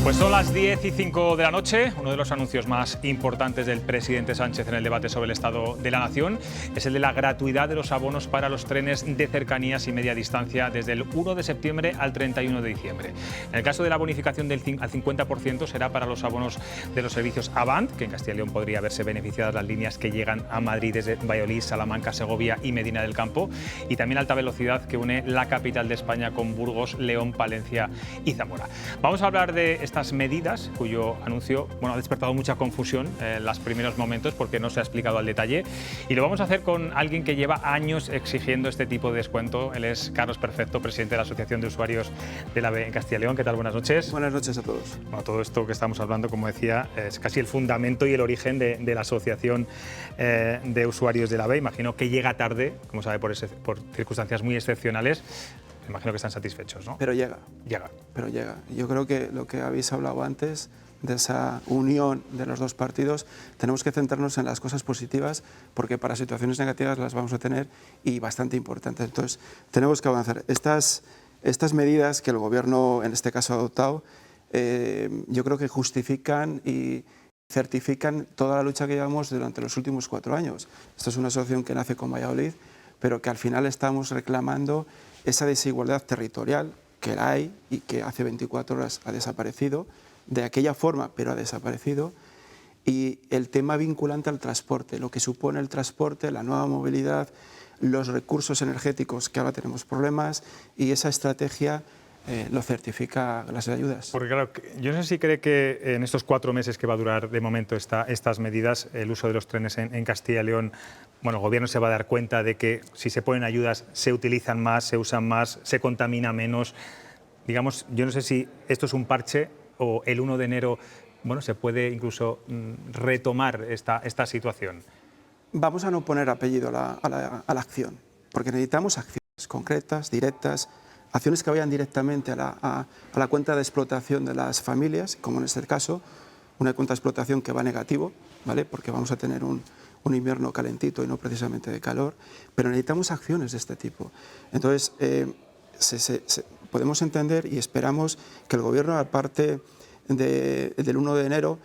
Pues son las 10:05 de la noche. Uno de los anuncios más importantes del presidente Sánchez en el debate sobre el Estado de la Nación es el de la gratuidad de los abonos para los trenes de cercanías y media distancia desde el 1 de septiembre al 31 de diciembre. En el caso de la bonificación al 50% será para los abonos de los servicios Avant, que en Castilla y León podría haberse beneficiado las líneas que llegan a Madrid desde Valladolid, Salamanca, Segovia y Medina del Campo, y también alta velocidad que une la capital de España con Burgos, León, Palencia y Zamora. Vamos a hablar de estas medidas, cuyo anuncio ha despertado mucha confusión en los primeros momentos porque no se ha explicado al detalle, y lo vamos a hacer con alguien que lleva años exigiendo este tipo de descuento. Él es Carlos Perfecto, presidente de la Asociación de Usuarios del AVE en Castilla y León. ¿Qué tal? Buenas noches. Buenas noches a todos. Bueno, todo esto que estamos hablando, como decía, es casi el fundamento y el origen de la Asociación de Usuarios del AVE. Imagino que llega tarde, como sabe, por circunstancias muy excepcionales. Me imagino que están satisfechos, ¿no? Pero llega. Llega. Pero llega. Yo creo que lo que habéis hablado antes, de esa unión de los dos partidos, tenemos que centrarnos en las cosas positivas, porque para situaciones negativas las vamos a tener, y bastante importantes. Entonces, tenemos que avanzar. Estas medidas que el Gobierno, en este caso, ha adoptado, yo creo que justifican y certifican toda la lucha que llevamos durante los últimos 4 años. Esta es una asociación que nace con Valladolid, pero que al final estamos reclamando esa desigualdad territorial que la hay y que hace 24 horas ha desaparecido, de aquella forma, pero ha desaparecido, y el tema vinculante al transporte, lo que supone el transporte, la nueva movilidad, los recursos energéticos, que ahora tenemos problemas, y esa estrategia lo certifica las ayudas. Porque claro, yo no sé si cree que en estos 4 meses que va a durar de momento estas medidas, el uso de los trenes en Castilla y León, el Gobierno se va a dar cuenta de que si se ponen ayudas se utilizan más, se usan más, se contamina menos. Digamos, yo no sé si esto es un parche o el 1 de enero se puede incluso retomar esta situación. Vamos a no poner apellido a la acción, porque necesitamos acciones concretas, directas, acciones que vayan directamente a la cuenta de explotación de las familias, como en este caso, una cuenta de explotación que va negativo, ¿vale? Porque vamos a tener un invierno calentito y no precisamente de calor, pero necesitamos acciones de este tipo. Entonces, podemos entender y esperamos que el Gobierno, aparte del 1 de enero,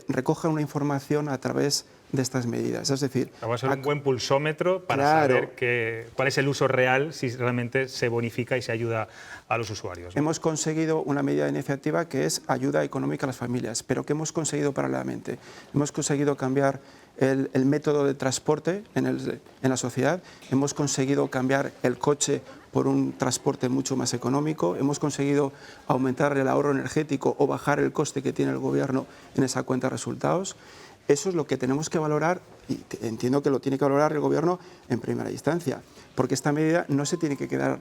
recoja una información a través de estas medidas. Es decir, va a ser un buen pulsómetro para saber cuál es el uso real, si realmente se bonifica y se ayuda a los usuarios, ¿no? Hemos conseguido una medida de iniciativa que es ayuda económica a las familias, pero ¿qué hemos conseguido paralelamente? Hemos conseguido cambiar el método de transporte en la sociedad, hemos conseguido cambiar el coche por un transporte mucho más económico, hemos conseguido aumentar el ahorro energético o bajar el coste que tiene el Gobierno en esa cuenta de resultados. Eso es lo que tenemos que valorar, y entiendo que lo tiene que valorar el Gobierno en primera instancia, porque esta medida no se tiene que quedar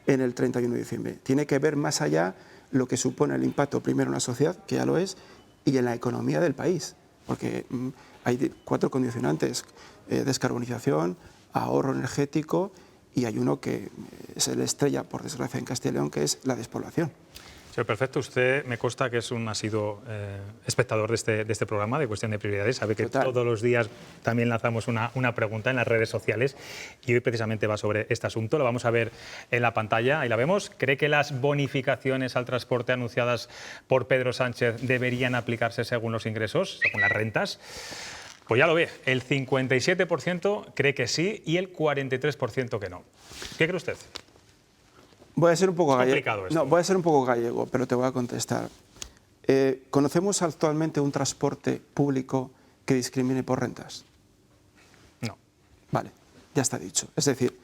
en el 31 de diciembre, tiene que ver más allá lo que supone el impacto primero en la sociedad, que ya lo es, y en la economía del país, porque hay 4 condicionantes: descarbonización, ahorro energético, y hay uno que es la estrella, por desgracia, en Castilla y León, que es la despoblación. Señor Perfecto, usted me consta que es un asiduo espectador de este programa de Cuestión de Prioridades. Sabe que todos los días también lanzamos una pregunta en las redes sociales, y hoy precisamente va sobre este asunto. Lo vamos a ver en la pantalla, ahí la vemos. ¿Cree que las bonificaciones al transporte anunciadas por Pedro Sánchez deberían aplicarse según los ingresos, según las rentas? Pues ya lo ve, el 57% cree que sí y el 43% que no. ¿Qué cree usted? Voy a ser un poco gallego. No, voy a ser un poco gallego, pero te voy a contestar. ¿Conocemos actualmente un transporte público que discrimine por rentas? No. Vale, ya está dicho. Es decir,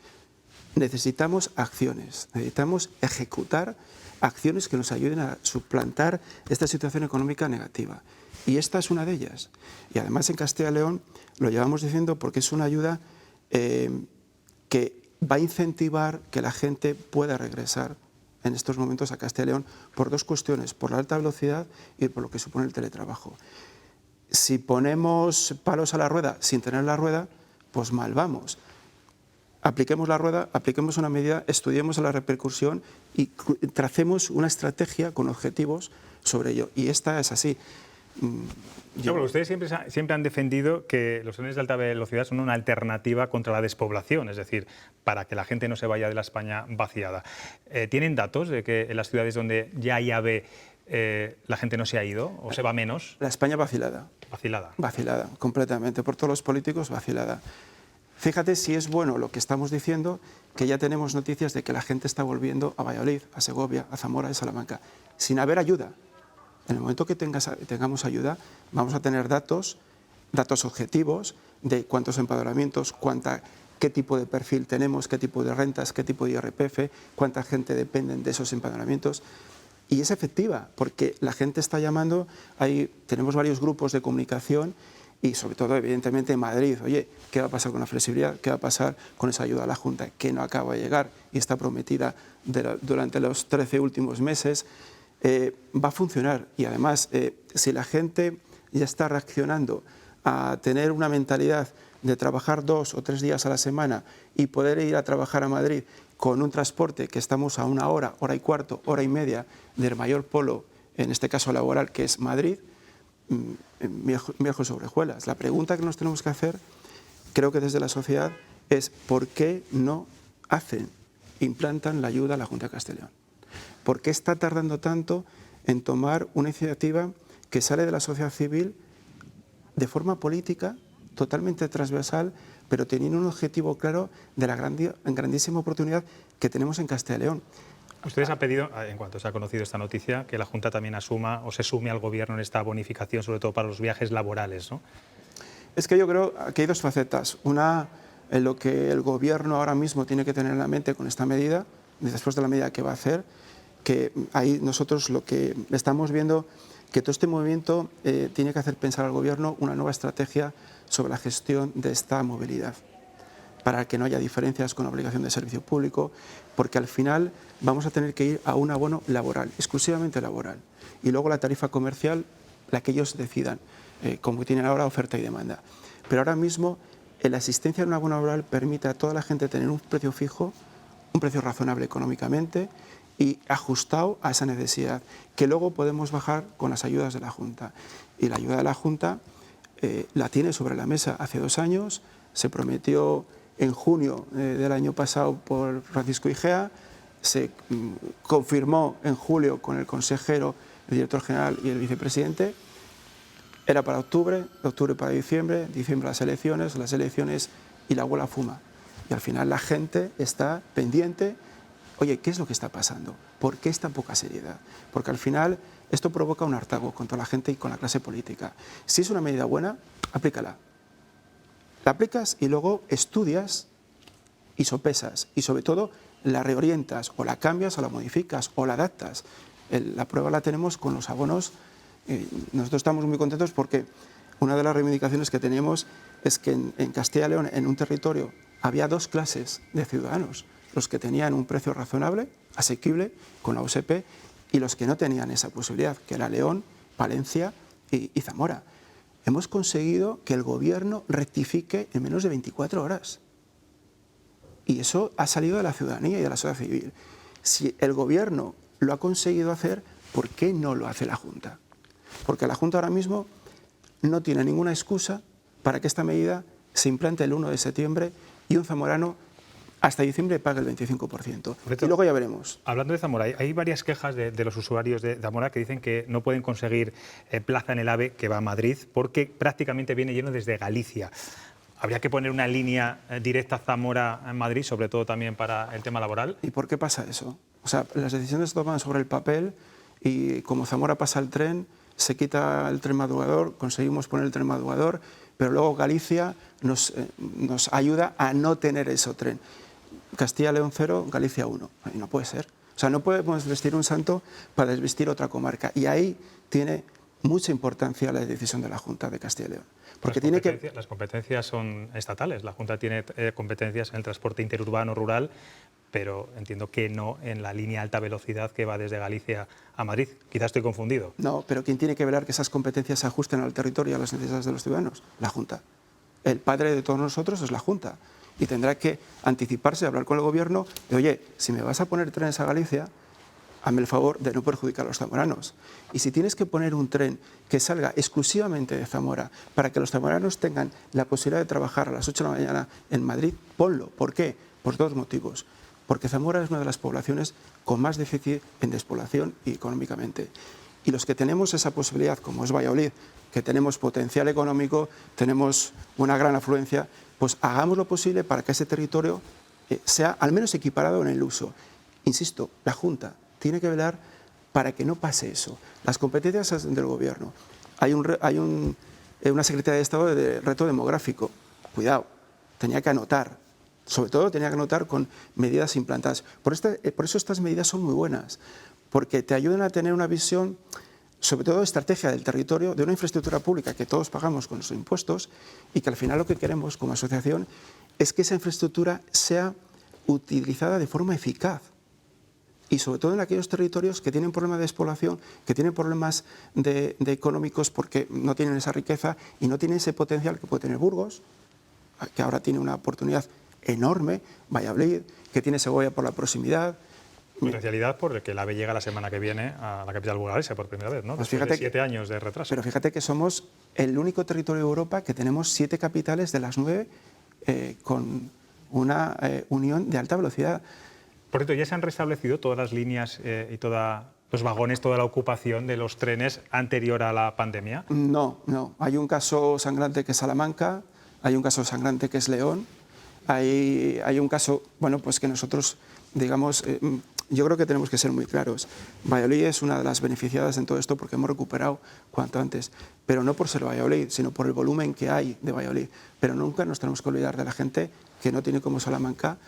necesitamos acciones, necesitamos ejecutar acciones que nos ayuden a suplantar esta situación económica negativa. Y esta es una de ellas. Y además en Castilla y León lo llevamos diciendo porque es una ayuda que va a incentivar que la gente pueda regresar en estos momentos a Castilla y León por 2 cuestiones: por la alta velocidad y por lo que supone el teletrabajo. Si ponemos palos a la rueda sin tener la rueda, pues mal vamos. Apliquemos la rueda, apliquemos una medida, estudiemos la repercusión y tracemos una estrategia con objetivos sobre ello. Y esta es así. Pero ustedes siempre han defendido que los trenes de alta velocidad son una alternativa contra la despoblación, es decir, para que la gente no se vaya de la España vaciada. ¿Tienen datos de que en las ciudades donde ya hay AVE la gente no se ha ido o se va menos. La España vacilada. Vacilada. Vacilada, completamente. Por todos los políticos, vacilada. Fíjate si es bueno lo que estamos diciendo, que ya tenemos noticias de que la gente está volviendo a Valladolid, a Segovia, a Zamora, a Salamanca, sin haber ayuda. En el momento que tengamos ayuda, vamos a tener datos objetivos de cuántos empadronamientos, qué tipo de perfil tenemos, qué tipo de rentas, qué tipo de IRPF, cuánta gente depende de esos empadronamientos. Y es efectiva, porque la gente está llamando, tenemos varios grupos de comunicación y sobre todo, evidentemente, en Madrid. Oye, ¿qué va a pasar con la flexibilidad? ¿Qué va a pasar con esa ayuda a la Junta que no acaba de llegar y está prometida durante los 13 últimos meses? Va a funcionar y además, si la gente ya está reaccionando a tener una mentalidad de trabajar 2 o 3 días a la semana y poder ir a trabajar a Madrid con un transporte que estamos a 1 hora, hora y cuarto, hora y media del mayor polo, en este caso laboral, que es Madrid, miel sobre hojuelas. La pregunta que nos tenemos que hacer, creo que desde la sociedad, es ¿por qué no implantan la ayuda a la Junta de Castilla y León? ¿Por qué está tardando tanto en tomar una iniciativa que sale de la sociedad civil de forma política, totalmente transversal, pero teniendo un objetivo claro de la grandísima oportunidad que tenemos en Castilla y León? Ustedes han pedido, en cuanto se ha conocido esta noticia, que la Junta también asuma o se sume al Gobierno en esta bonificación, sobre todo para los viajes laborales, ¿no? Es que yo creo que hay dos facetas. Una, en lo que el Gobierno ahora mismo tiene que tener en la mente con esta medida, después de la medida que va a hacer, que ahí nosotros lo que estamos viendo, que todo este movimiento tiene que hacer pensar al Gobierno una nueva estrategia sobre la gestión de esta movilidad, para que no haya diferencias con la obligación de servicio público, porque al final vamos a tener que ir a un abono laboral, exclusivamente laboral, y luego la tarifa comercial, la que ellos decidan, como tienen ahora oferta y demanda. Pero ahora mismo la asistencia en un abono laboral permite a toda la gente tener un precio fijo, un precio razonable económicamente y ajustado a esa necesidad, que luego podemos bajar con las ayudas de la Junta. Y la ayuda de la Junta la tiene sobre la mesa hace 2 años, se prometió en junio del año pasado por Francisco Igea, se confirmó en julio con el consejero, el director general y el vicepresidente, era para octubre, de octubre para diciembre las elecciones y la abuela fuma. Y al final la gente está pendiente, oye, ¿qué es lo que está pasando? ¿Por qué esta poca seriedad? Porque al final esto provoca un hartazgo contra la gente y con la clase política. Si es una medida buena, aplícala. La aplicas y luego estudias y sopesas y sobre todo la reorientas o la cambias o la modificas o la adaptas. La prueba la tenemos con los abonos. Nosotros estamos muy contentos porque una de las reivindicaciones que teníamos es que en Castilla y León, en un territorio, había 2 clases de ciudadanos, los que tenían un precio razonable, asequible, con la USP, y los que no tenían esa posibilidad, que era León, Palencia y Zamora. Hemos conseguido que el Gobierno rectifique en menos de 24 horas. Y eso ha salido de la ciudadanía y de la sociedad civil. Si el Gobierno lo ha conseguido hacer, ¿por qué no lo hace la Junta? Porque la Junta ahora mismo no tiene ninguna excusa para que esta medida se implante el 1 de septiembre y un zamorano hasta diciembre pague el 25%. Y luego ya veremos. Hablando de Zamora, hay varias quejas de los usuarios de Zamora que dicen que no pueden conseguir plaza en el AVE que va a Madrid porque prácticamente viene lleno desde Galicia. ¿Habría que poner una línea directa Zamora-Madrid, sobre todo también para el tema laboral? ¿Y por qué pasa eso? O sea, las decisiones se toman sobre el papel y como Zamora pasa el tren, se quita el tren madrugador, conseguimos poner el tren madrugador, pero luego Galicia nos ayuda a no tener ese tren. Castilla y León 0, Galicia 1. Y no puede ser. O sea, no podemos vestir un santo para desvestir otra comarca. Y ahí tiene mucha importancia la decisión de la Junta de Castilla y León. Porque las competencias son estatales. La Junta tiene competencias en el transporte interurbano rural, pero entiendo que no en la línea alta velocidad que va desde Galicia a Madrid. Quizás estoy confundido. No, pero ¿quién tiene que velar que esas competencias se ajusten al territorio y a las necesidades de los ciudadanos? La Junta. El padre de todos nosotros es la Junta. Y tendrá que anticiparse, hablar con el Gobierno de, oye, si me vas a poner trenes a Galicia, hazme el favor de no perjudicar a los zamoranos. Y si tienes que poner un tren que salga exclusivamente de Zamora para que los zamoranos tengan la posibilidad de trabajar a las 8 de la mañana en Madrid, ponlo. ¿Por qué? Por 2 motivos. Porque Zamora es una de las poblaciones con más déficit en despoblación y económicamente. Y los que tenemos esa posibilidad, como es Valladolid, que tenemos potencial económico, tenemos una gran afluencia, pues hagamos lo posible para que ese territorio sea al menos equiparado en el uso. Insisto, la Junta tiene que velar para que no pase eso. Las competencias del Gobierno. Hay una Secretaría de Estado de reto demográfico. Cuidado, tenía que anotar. Sobre todo tenía que anotar con medidas implantadas. Por eso estas medidas son muy buenas, porque te ayudan a tener una visión, sobre todo estrategia del territorio, de una infraestructura pública que todos pagamos con nuestros impuestos y que al final lo que queremos como asociación es que esa infraestructura sea utilizada de forma eficaz. Y sobre todo en aquellos territorios que tienen problemas de despoblación, que tienen problemas de económicos porque no tienen esa riqueza y no tienen ese potencial que puede tener Burgos, que ahora tiene una oportunidad enorme, Valladolid, que tiene Segovia por la proximidad. Potencialidad por que el AVE llega la semana que viene a la capital burgalesa por primera vez, ¿no? Pues Después de 7 años de retraso. Pero fíjate que somos el único territorio de Europa que tenemos 7 capitales de las 9 con una unión de alta velocidad. Por cierto, ¿ya se han restablecido todas las líneas y los vagones, toda la ocupación de los trenes anterior a la pandemia? No. Hay un caso sangrante que es Salamanca, hay un caso sangrante que es León, hay un caso, bueno, pues que nosotros, digamos, yo creo que tenemos que ser muy claros. Valladolid es una de las beneficiadas en todo esto porque hemos recuperado cuanto antes, pero no por ser Valladolid, sino por el volumen que hay de Valladolid. Pero nunca nos tenemos que olvidar de la gente que no tiene como Salamanca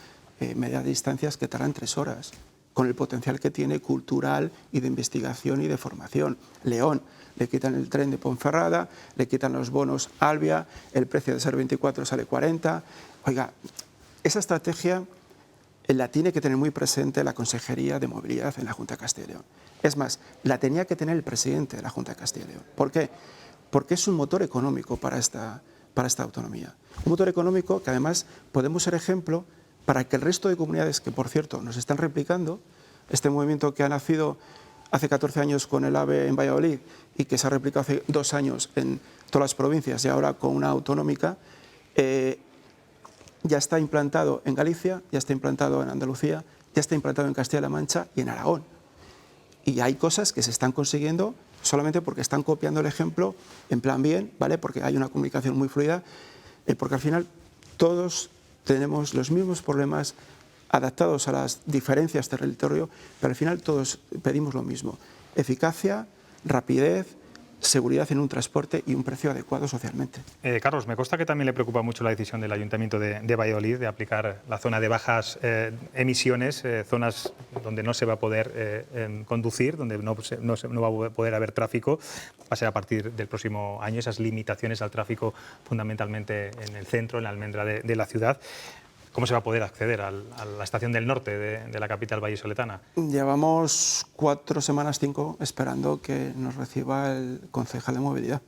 medias distancias que tardan 3 horas, con el potencial que tiene cultural y de investigación y de formación. León, le quitan el tren de Ponferrada, le quitan los bonos Albia, el precio de ser 24 sale 40. Oiga, esa estrategia la tiene que tener muy presente la Consejería de Movilidad en la Junta de Castilla y León. Es más, la tenía que tener el presidente de la Junta de Castilla y León. ¿Por qué? Porque es un motor económico para esta autonomía. Un motor económico que además podemos ser ejemplo para que el resto de comunidades, que por cierto nos están replicando, este movimiento que ha nacido hace 14 años con el AVE en Valladolid y que se ha replicado hace 2 años en todas las provincias y ahora con una autonómica, ya está implantado en Galicia, ya está implantado en Andalucía, ya está implantado en Castilla-La Mancha y en Aragón. Y hay cosas que se están consiguiendo solamente porque están copiando el ejemplo en plan bien, ¿vale? Porque hay una comunicación muy fluida, porque al final todos tenemos los mismos problemas adaptados a las diferencias de territorio, pero al final todos pedimos lo mismo: eficacia, rapidez, seguridad en un transporte y un precio adecuado socialmente. Carlos, me consta que también le preocupa mucho la decisión del Ayuntamiento de Valladolid de aplicar la zona de bajas emisiones, zonas donde no se va a poder conducir, donde no va a poder haber tráfico. Va a ser a partir del próximo año esas limitaciones al tráfico fundamentalmente en el centro, en la almendra de la ciudad. ¿Cómo se va a poder acceder a la estación del norte de la capital vallisoletana? Llevamos 4 semanas, 5, esperando que nos reciba el concejal de movilidad.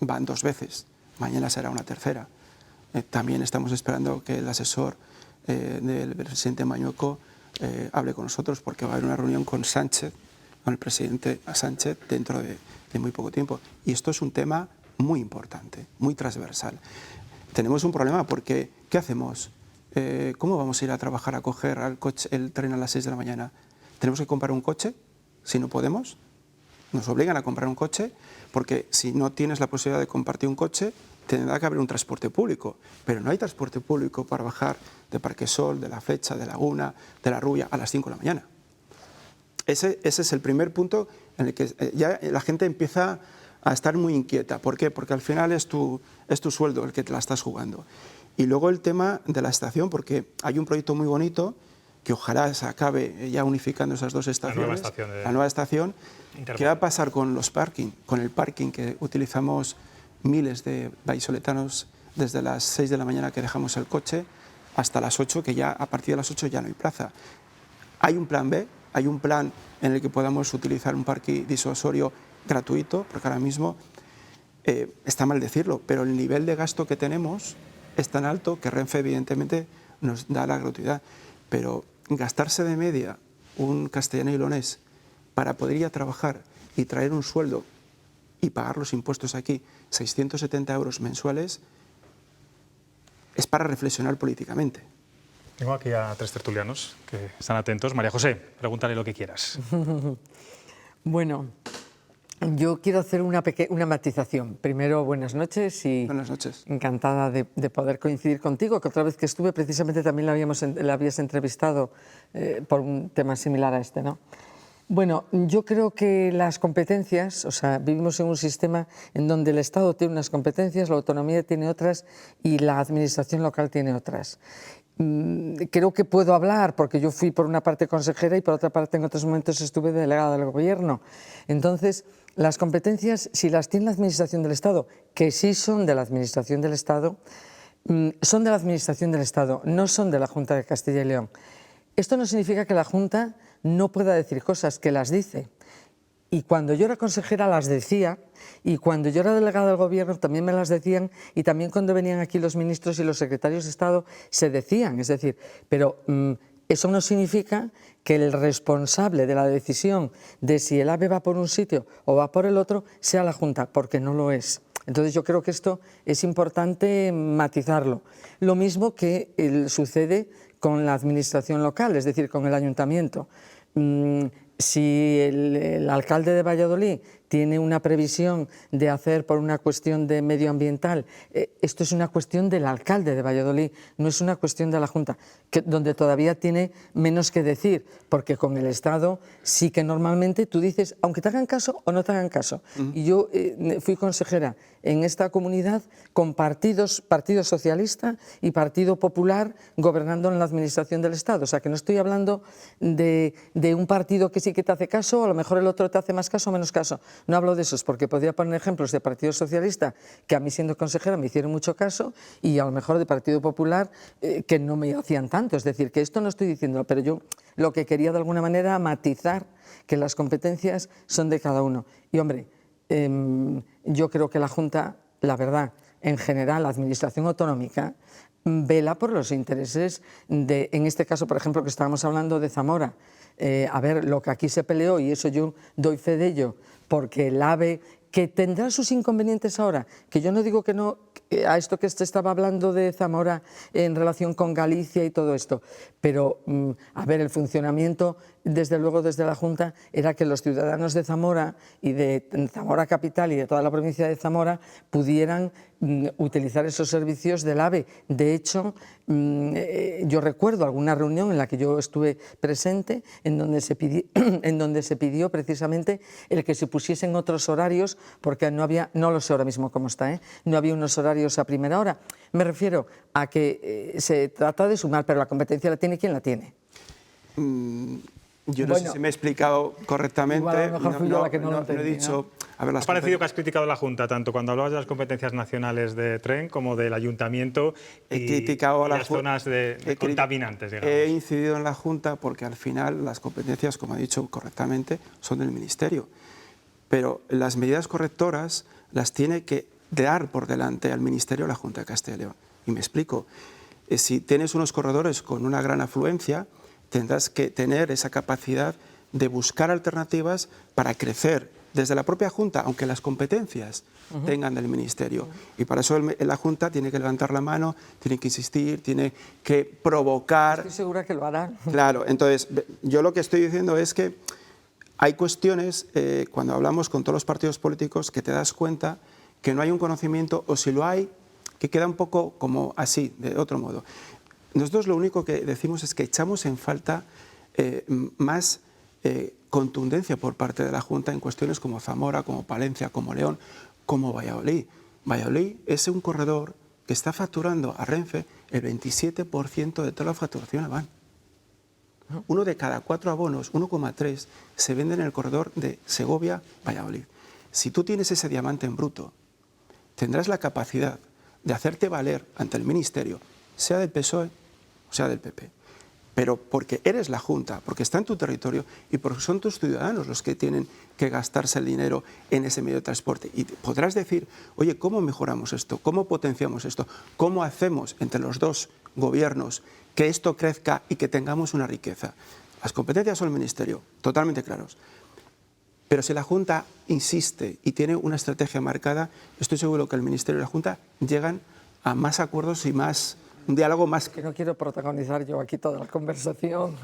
Van 2 veces, mañana será una tercera. También estamos esperando que el asesor del presidente Mañueco hable con nosotros, porque va a haber una reunión con Sánchez, con el presidente Sánchez, dentro de muy poco tiempo. Y esto es un tema muy importante, muy transversal. Tenemos un problema porque, ¿qué hacemos? ¿Cómo vamos a ir a trabajar a coger el tren a las 6 de la mañana? ¿Tenemos que comprar un coche? Si no podemos, nos obligan a comprar un coche, porque si no tienes la posibilidad de compartir un coche, tendrá que haber un transporte público. Pero no hay transporte público para bajar de Parquesol, de La Flecha, de Laguna, de La Rubia a las 5 de la mañana. Ese es el primer punto en el que ya la gente empieza a estar muy inquieta. ¿Por qué? Porque al final es tu sueldo el que te la estás jugando. Y luego el tema de la estación, porque hay un proyecto muy bonito que ojalá se acabe ya unificando esas 2 estaciones. La nueva estación. ¿Qué va a pasar con los parking? Con el parking que utilizamos miles de vallisoletanos desde las 6 de la mañana que dejamos el coche hasta las 8, que ya a partir de las 8 ya no hay plaza. Hay un plan B, hay un plan en el que podamos utilizar un parking disuasorio gratuito, porque ahora mismo, está mal decirlo, pero el nivel de gasto que tenemos es tan alto que Renfe evidentemente nos da la gratuidad, pero gastarse de media un castellano y leonés para poder ir a trabajar y traer un sueldo y pagar los impuestos aquí, 670 euros mensuales, es para reflexionar políticamente. Tengo aquí a 3 tertulianos que están atentos. María José, pregúntale lo que quieras. Bueno, Yo quiero hacer una matización. Primero, buenas noches y Buenas noches. encantada de poder coincidir contigo, que otra vez que estuve precisamente también la habías entrevistado por un tema similar a este, ¿no? Bueno, yo creo que las competencias, o sea, vivimos en un sistema en donde el Estado tiene unas competencias, la autonomía tiene otras y la administración local tiene otras. Creo que puedo hablar porque yo fui por una parte consejera y por otra parte en otros momentos estuve delegada del gobierno. Entonces, las competencias, si las tiene la administración del Estado, que sí son de la administración del Estado, son de la administración del Estado, no son de la Junta de Castilla y León. Esto no significa que la Junta no pueda decir cosas, que las dice. Y cuando yo era consejera las decía, y cuando yo era delegada del gobierno también me las decían, y también cuando venían aquí los ministros y los secretarios de Estado se decían, es decir, pero eso no significa que el responsable de la decisión de si el AVE va por un sitio o va por el otro sea la Junta, porque no lo es. Entonces yo creo que esto es importante matizarlo. Lo mismo que sucede con la administración local, es decir, con el ayuntamiento. Si el alcalde de Valladolid tiene una previsión de hacer por una cuestión de medioambiental, esto es una cuestión del alcalde de Valladolid, no es una cuestión de la Junta, donde todavía tiene menos que decir, porque con el Estado sí que normalmente tú dices, aunque te hagan caso o no te hagan caso. Y yo fui consejera en esta comunidad con Partido Socialista y Partido Popular gobernando en la administración del Estado, o sea que no estoy hablando de un partido que sí que te hace caso, o a lo mejor el otro te hace más caso o menos caso. No hablo de esos, porque podría poner ejemplos de Partido Socialista que a mí siendo consejera me hicieron mucho caso y a lo mejor de Partido Popular que no me hacían tanto. Es decir, que esto no estoy diciendo, pero yo lo que quería de alguna manera matizar que las competencias son de cada uno. Y hombre, yo creo que la Junta, la verdad, en general, la Administración autonómica, vela por los intereses de, en este caso, por ejemplo, que estábamos hablando de Zamora. A ver, lo que aquí se peleó, y eso yo doy fe de ello, porque el AVE, que tendrá sus inconvenientes ahora, que yo no digo que no, a esto que se estaba hablando de Zamora en relación con Galicia y todo esto, pero a ver, el funcionamiento, desde luego desde la Junta, era que los ciudadanos de Zamora y de Zamora Capital y de toda la provincia de Zamora pudieran utilizar esos servicios del AVE. De hecho, yo recuerdo alguna reunión en la que yo estuve presente en donde se pidió precisamente el que se pusiesen otros horarios, porque no había, no lo sé ahora mismo cómo está, no había unos horarios a primera hora. Me refiero a que se trata de sumar, pero la competencia la tiene quien la tiene. Yo no sé si me he explicado correctamente. Igual a lo mejor fui yo la que no lo entendí, he dicho... A ver, ¿Te ha parecido que has criticado a la Junta, tanto cuando hablabas de las competencias nacionales de tren como del ayuntamiento y las zonas contaminantes, digamos? He incidido en la Junta porque al final las competencias, como ha dicho correctamente, son del Ministerio. Pero las medidas correctoras las tiene que dar por delante al Ministerio la Junta de Castilla y León. Y me explico. Si tienes unos corredores con una gran afluencia, tendrás que tener esa capacidad de buscar alternativas para crecer desde la propia Junta, aunque las competencias tengan del Ministerio. Y para eso la Junta tiene que levantar la mano, tiene que insistir, tiene que provocar... Estoy segura que lo harán. Claro, entonces yo lo que estoy diciendo es que hay cuestiones, cuando hablamos con todos los partidos políticos, que te das cuenta que no hay un conocimiento, o si lo hay, que queda un poco como así, de otro modo. Nosotros lo único que decimos es que echamos en falta más contundencia por parte de la Junta en cuestiones como Zamora, como Palencia, como León, como Valladolid. Valladolid es un corredor que está facturando a Renfe el 27% de toda la facturación a van. Uno de cada 4 abonos, 1,3, se vende en el corredor de Segovia-Valladolid. Si tú tienes ese diamante en bruto, tendrás la capacidad de hacerte valer ante el Ministerio, sea del PSOE o sea del PP. Pero porque eres la Junta, porque está en tu territorio y porque son tus ciudadanos los que tienen que gastarse el dinero en ese medio de transporte. Y podrás decir, oye, ¿cómo mejoramos esto? ¿Cómo potenciamos esto? ¿Cómo hacemos entre los dos gobiernos que esto crezca y que tengamos una riqueza? Las competencias son el Ministerio, totalmente claros. Pero si la Junta insiste y tiene una estrategia marcada, estoy seguro que el Ministerio y la Junta llegan a más acuerdos y más un diálogo más... Que no quiero protagonizar yo aquí toda la conversación,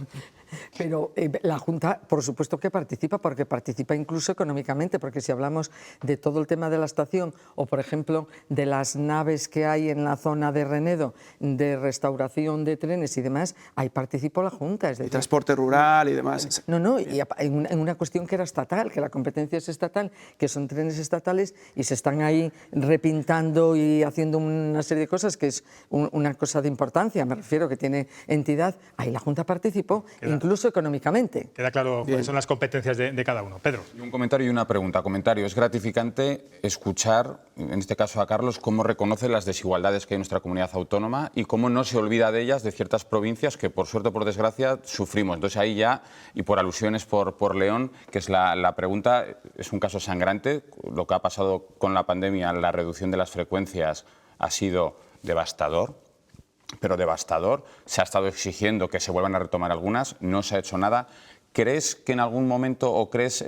pero la Junta, por supuesto que participa, porque participa incluso económicamente, porque si hablamos de todo el tema de la estación o, por ejemplo, de las naves que hay en la zona de Renedo, de restauración de trenes y demás, ahí participó la Junta. Es decir, y transporte rural y demás. No, y en una cuestión que era estatal, que la competencia es estatal, que son trenes estatales y se están ahí repintando y haciendo una serie de cosas que es una cosa de importancia, me refiero, que tiene entidad. Ahí la Junta participó, incluso económicamente. Queda claro cuáles son las competencias de cada uno. Pedro. Un comentario y una pregunta. Comentario. Es gratificante escuchar, en este caso a Carlos, cómo reconoce las desigualdades que hay en nuestra comunidad autónoma y cómo no se olvida de ellas, de ciertas provincias que, por suerte o por desgracia, sufrimos. Entonces ahí ya, y por alusiones por León, que es la pregunta, es un caso sangrante. Lo que ha pasado con la pandemia, la reducción de las frecuencias ha sido devastador, pero devastador. Se ha estado exigiendo que se vuelvan a retomar algunas, no se ha hecho nada. ¿Crees que en algún momento, o crees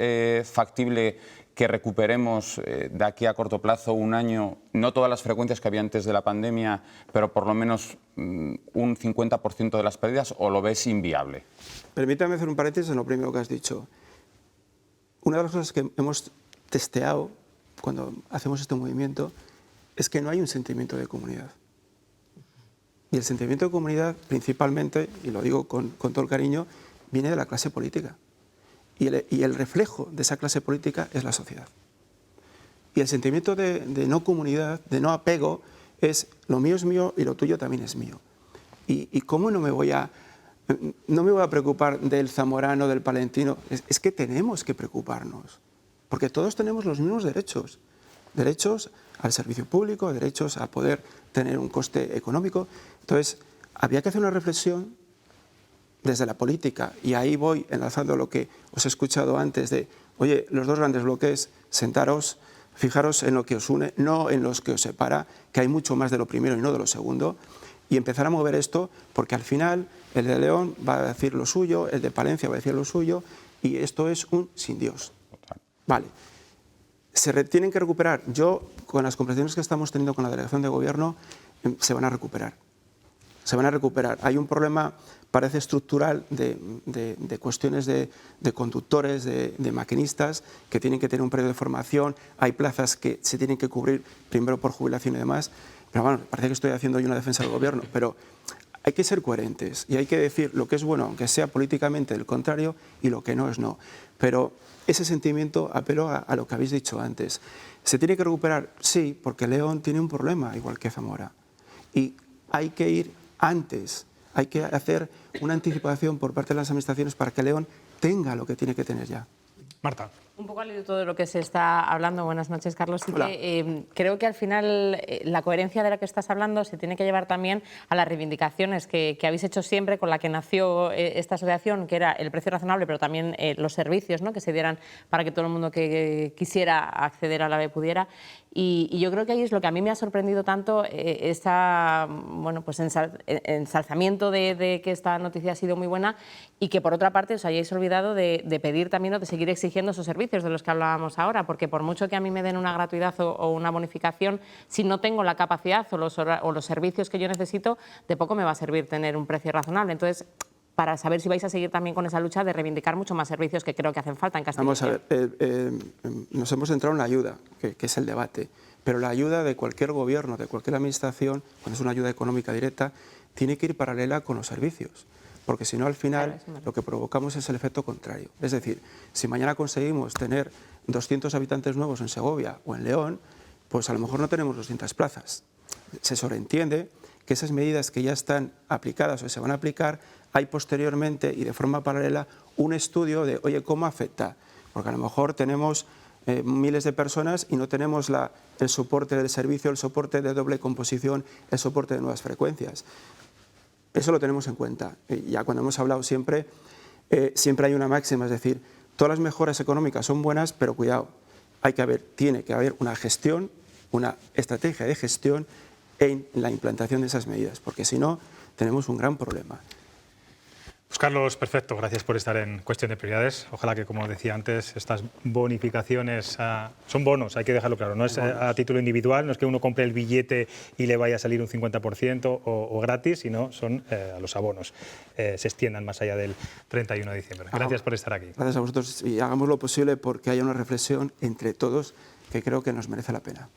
factible que recuperemos de aquí a corto plazo, un año, no todas las frecuencias que había antes de la pandemia, pero por lo menos un 50% de las pérdidas, o lo ves inviable? Permítame hacer un paréntesis en lo primero que has dicho. Una de las cosas que hemos testeado cuando hacemos este movimiento es que no hay un sentimiento de comunidad. Y el sentimiento de comunidad, principalmente, y lo digo con todo el cariño, viene de la clase política. Y el reflejo de esa clase política es la sociedad. Y el sentimiento de no comunidad, de no apego, es lo mío es mío y lo tuyo también es mío. ¿Y cómo no me voy a preocupar del zamorano, del palentino? Es que tenemos que preocuparnos, porque todos tenemos los mismos derechos. Derechos al servicio público, derechos a poder tener un coste económico. Entonces, había que hacer una reflexión desde la política, y ahí voy enlazando lo que os he escuchado antes de, oye, los dos grandes bloques, sentaros, fijaros en lo que os une, no en los que os separa, que hay mucho más de lo primero y no de lo segundo, y empezar a mover esto, porque al final el de León va a decir lo suyo, el de Palencia va a decir lo suyo, y esto es un sin Dios. Vale. Se tienen que recuperar. Yo, con las conversaciones que estamos teniendo con la delegación de gobierno, se van a recuperar. Se van a recuperar. Hay un problema, parece estructural, de cuestiones de conductores, de maquinistas, que tienen que tener un periodo de formación. Hay plazas que se tienen que cubrir primero por jubilación y demás. Pero bueno, parece que estoy haciendo yo una defensa del gobierno, pero hay que ser coherentes y hay que decir lo que es bueno, aunque sea políticamente el contrario, y lo que no es no. Pero ese sentimiento, apelo a lo que habéis dicho antes. ¿Se tiene que recuperar? Sí, porque León tiene un problema, igual que Zamora. Y hay que ir antes, hay que hacer una anticipación por parte de las administraciones para que León tenga lo que tiene que tener ya. Marta. Un poco al hilo de todo lo que se está hablando. Buenas noches, Carlos. Sí que, creo que al final la coherencia de la que estás hablando se tiene que llevar también a las reivindicaciones que habéis hecho siempre, con la que nació esta asociación, que era el precio razonable, pero también los servicios, ¿no?, que se dieran para que todo el mundo que quisiera acceder al AVE pudiera. Y yo creo que ahí es lo que a mí me ha sorprendido tanto, bueno, pues ensalzamiento de que esta noticia ha sido muy buena, y que por otra parte os hayáis olvidado de pedir también, o de seguir exigiendo esos servicios de los que hablábamos ahora, porque por mucho que a mí me den una gratuidad o una bonificación, si no tengo la capacidad o los servicios que yo necesito, de poco me va a servir tener un precio razonable. Entonces, para saber si vais a seguir también con esa lucha de reivindicar mucho más servicios que creo que hacen falta en Castilla. Vamos a ver, nos hemos centrado en la ayuda, que es el debate, pero la ayuda de cualquier gobierno, de cualquier administración, cuando es una ayuda económica directa, tiene que ir paralela con los servicios, porque si no, al final, lo que provocamos es el efecto contrario. Es decir, si mañana conseguimos tener 200 habitantes nuevos en Segovia o en León, pues a lo mejor no tenemos 200 plazas. Se sobreentiende que esas medidas que ya están aplicadas o se van a aplicar, hay posteriormente y de forma paralela un estudio de, oye, ¿cómo afecta? Porque a lo mejor tenemos miles de personas y no tenemos el soporte del servicio, el soporte de doble composición, el soporte de nuevas frecuencias. Eso lo tenemos en cuenta. Ya cuando hemos hablado siempre hay una máxima, es decir, todas las mejoras económicas son buenas, pero cuidado, tiene que haber una gestión, una estrategia de gestión en la implantación de esas medidas, porque si no, tenemos un gran problema. Pues Carlos, perfecto, gracias por estar en Cuestión de Prioridades. Ojalá que, como decía antes, estas bonificaciones son bonos, hay que dejarlo claro, no es a título individual, no es que uno compre el billete y le vaya a salir un 50% o gratis, sino son a los abonos, se extiendan más allá del 31 de diciembre. Gracias por estar aquí. Gracias a vosotros y hagamos lo posible porque haya una reflexión entre todos que creo que nos merece la pena.